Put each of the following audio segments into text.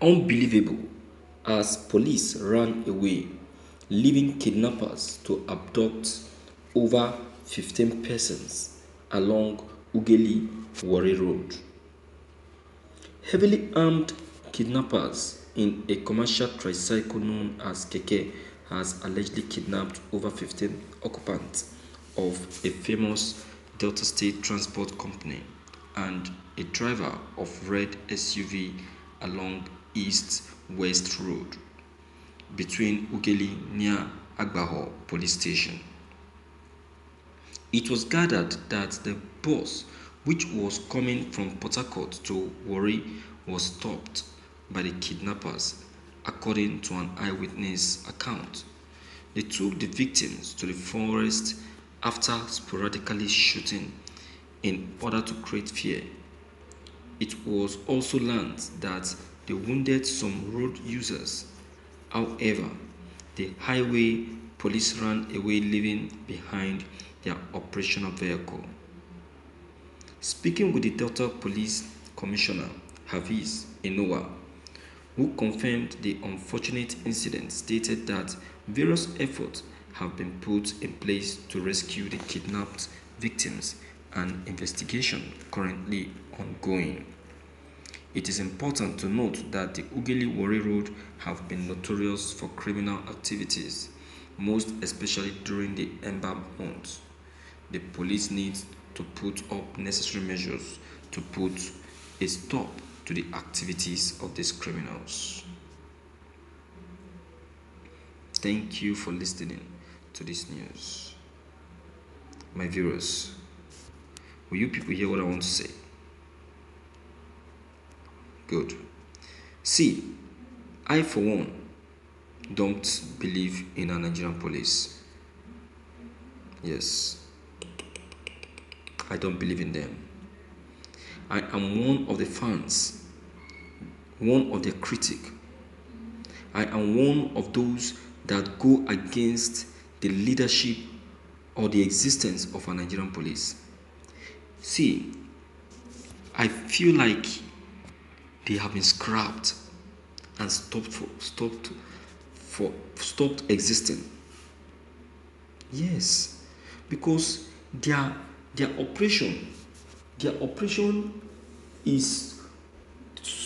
Unbelievable as police ran away, leaving kidnappers to abduct over 15 persons along Ugeli Warri Road. Heavily armed kidnappers in a commercial tricycle known as Keke has allegedly kidnapped over 15 occupants of a famous Delta State transport company and a driver of red SUV along East West Road between Ugeli near Agbaho police station. It was gathered that the bus, which was coming from Port Harcourt to Warri, was stopped by the kidnappers, according to an eyewitness account. They took the victims to the forest after sporadically shooting in order to create fear. It was also learned that they wounded some road users. However, the highway police ran away, leaving behind their operational vehicle. Speaking with the Delta Police Commissioner, Hafiz Enowa, who confirmed the unfortunate incident, stated that various efforts have been put in place to rescue the kidnapped victims and investigation currently ongoing. It is important to note that the Ugeli Warri Road have been notorious for criminal activities, most especially during the Ember months. The police needs to put up necessary measures to put a stop to the activities of these criminals. Thank you for listening to this news. My viewers, will you people hear what I want to say? Good. See, I for one don't believe in a Nigerian police. Yes, I don't believe in them. I am one of the fans, one of their critic. I am one of those that go against the leadership or the existence of a Nigerian police. See, I feel like they have been scrapped and stopped existing. Yes, because their operation their operation is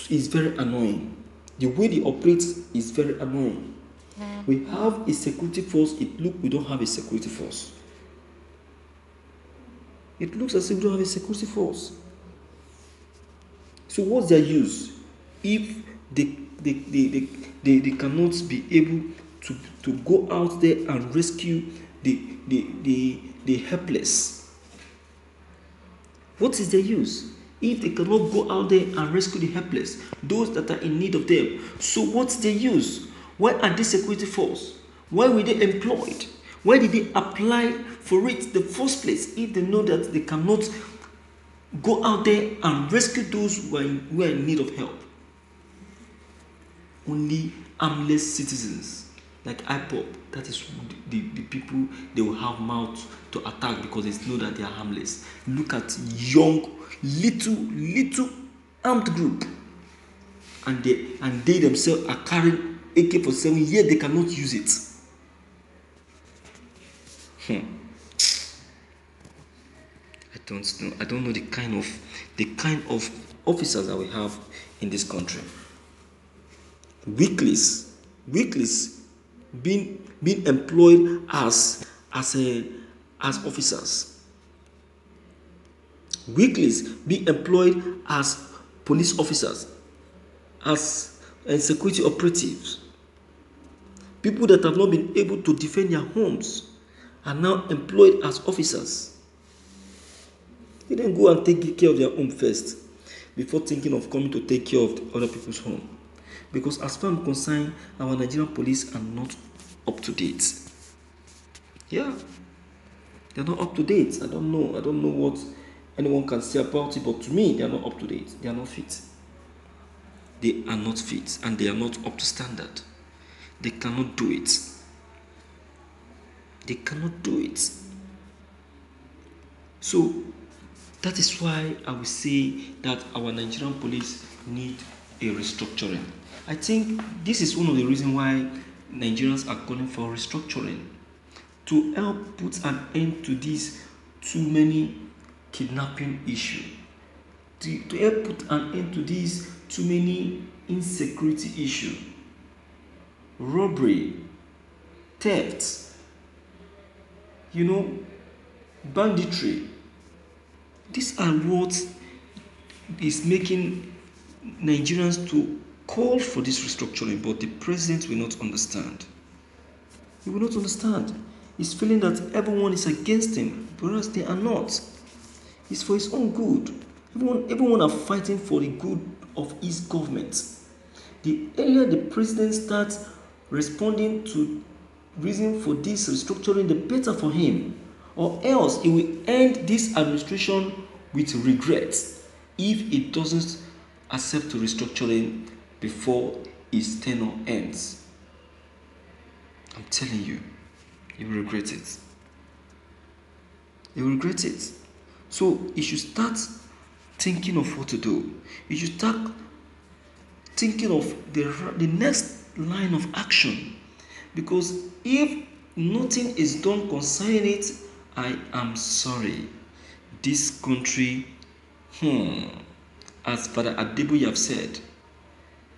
very annoying. The way they operate is very annoying. We have a security force. We don't have a security force. It looks as if we don't have a security force. So what's their use if they cannot be able to go out there and rescue the helpless? What is their use if they cannot go out there and rescue the helpless, those that are in need of them? So what's their use? Why are they security force? Why were they employed? Why did they apply for it in the first place if they know that they cannot go out there and rescue those who are in need of help? Only armless citizens like IPOP, that is the people they will have mouth to attack because they know that they are harmless. Look at young, little armed group, and they themselves are carrying AK-47, yet they cannot use it. I don't know the kind of officers that we have in this country. Weeklies being employed as officers. Weeklies being employed as police officers, as security operatives. People that have not been able to defend their homes are now employed as officers. They then go and take care of their home first before thinking of coming to take care of other people's home. Because as far as I'm concerned, our Nigerian police are not up to date. Yeah, they're not up to date. I don't know what anyone can say about it, but to me, they are not up to date. They are not fit. They are not fit, and they are not up to standard. They cannot do it. They cannot do it. So that is why I will say that our Nigerian police need a restructuring. I think this is one of the reasons why Nigerians are calling for restructuring, to help put an end to this too many kidnapping issue, to help put an end to this too many insecurity issue, robbery, theft, banditry. These are what is making Nigerians to call for this restructuring, but the president will not understand. He will not understand. He's feeling that everyone is against him, whereas they are not. It's for his own good. Everyone are fighting for the good of his government. The earlier the president starts responding to reason for this restructuring, the better for him. Or else he will end this administration with regret if he doesn't accept the restructuring before his tenure ends. I'm telling you, he will regret it. He will regret it. So he should start thinking of what to do. He should start thinking of the next line of action. Because if nothing is done concerning it, I am sorry. This country, as Father Adeboye have said,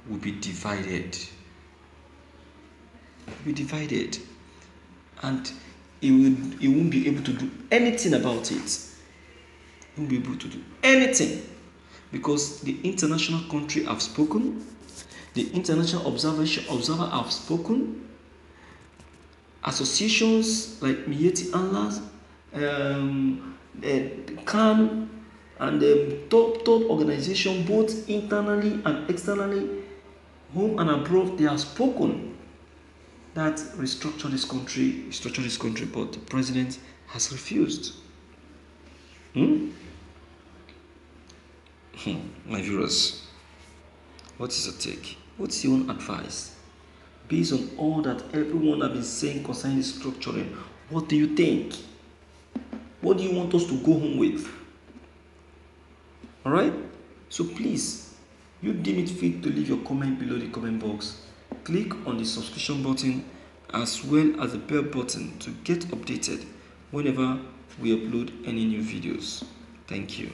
will be divided. Will be divided. And he won't be able to do anything about it. He won't be able to do anything. Because the international country have spoken, the international observer have spoken, associations like Miyetti Allah, CAN, and top organization, both internally and externally, home and abroad, they have spoken that restructure this country, but the president has refused. My viewers, what is your take? What's your own advice? Based on all that everyone has been saying concerning restructuring, what do you think? What do you want us to go home with? Alright? So please, you deem it fit to leave your comment below the comment box. Click on the subscription button as well as the bell button to get updated whenever we upload any new videos. Thank you.